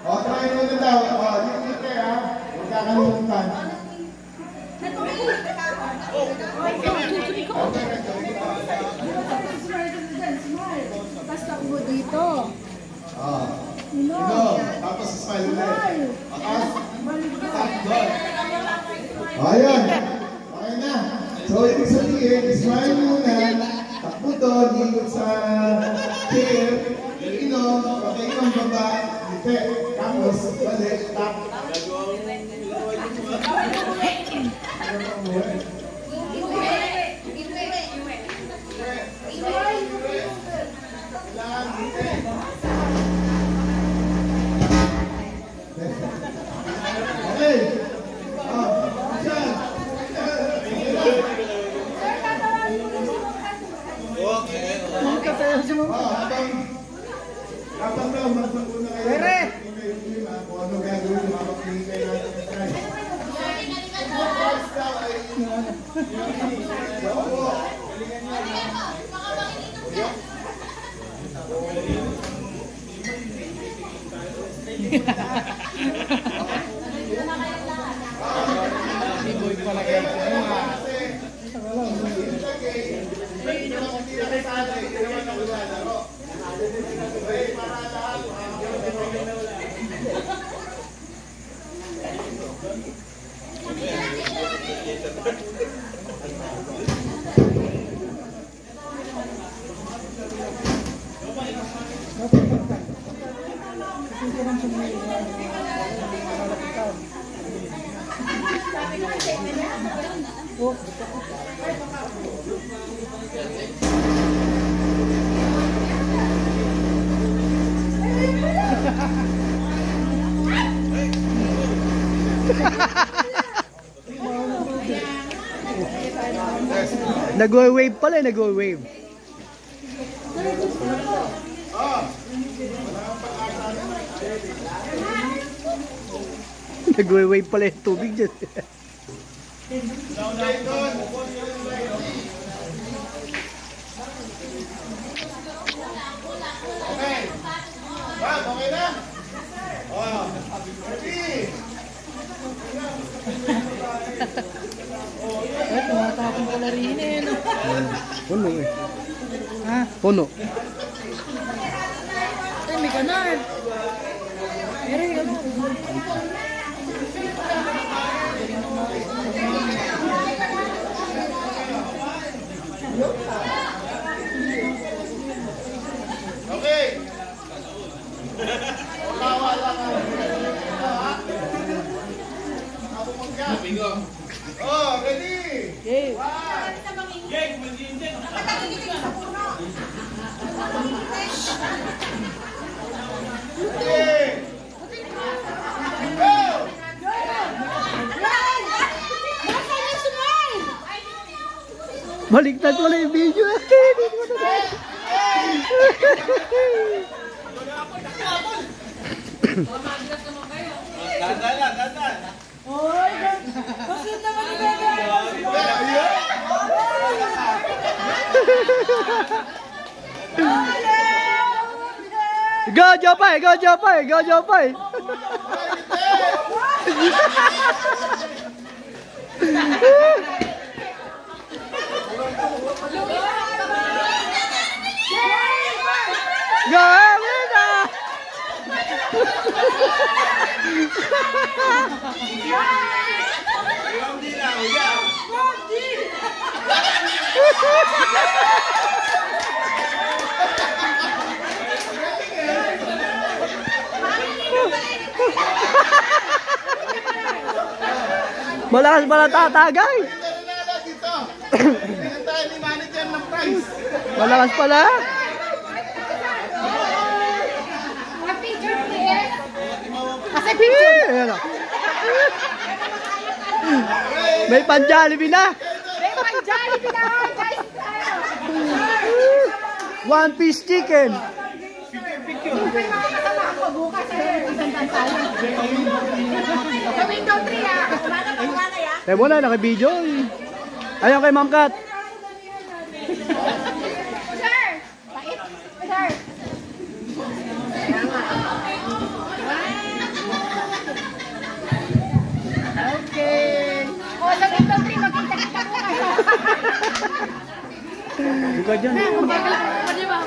O, try mo na daw. O, dito ha. Huwag kakalimutan. Basta ko dito. Sino? Tapos smile ulit. Akas. Doon. Ayan. Okay na. So, ibig sabihin, smile muna. Takbo doon. Ikot sa chair. Inom. Pagkainom baba. Ipe. Tapos, balik. Tap. Kapag daw, magpaguna kayo. Pere! Kung ano gagawin, mapapili kayo natin ng price. Nag-wave pala, nag-wave. Nag-wave pala yung tubig dyan. Okay. Wow, okay na? Oh, ready? Tumatapon pala rin eh. Puno eh. Ha? Puno. Ay, may ganar. Meron yung ganar. Okay. Wala ka. Oh, ready? Okay. Okay. Go! Baliktad wala yung video. Dandan. Oy, bakit naman ni Bebe? Go Jopay, go Jopay, go Jopay. Go Amina. Malakas pala tatagay. Bigyan tayo ni manager ng prize. Malakas pala. Kasi picture. Ayan o. May pan-Jollibee na. May pan-Jollibee na, guys. One piece chicken. May mga kasama ako bukas isang tayo. Sa window 3 ha. Kumana ya. Eh wala, naka-video. Ayaw kay Ma'am Kat. Sir! Pait! Sir! Okay. O, sa window 3, magkita-kita bukas. Ikaw dyan. Kumbaga, di ba?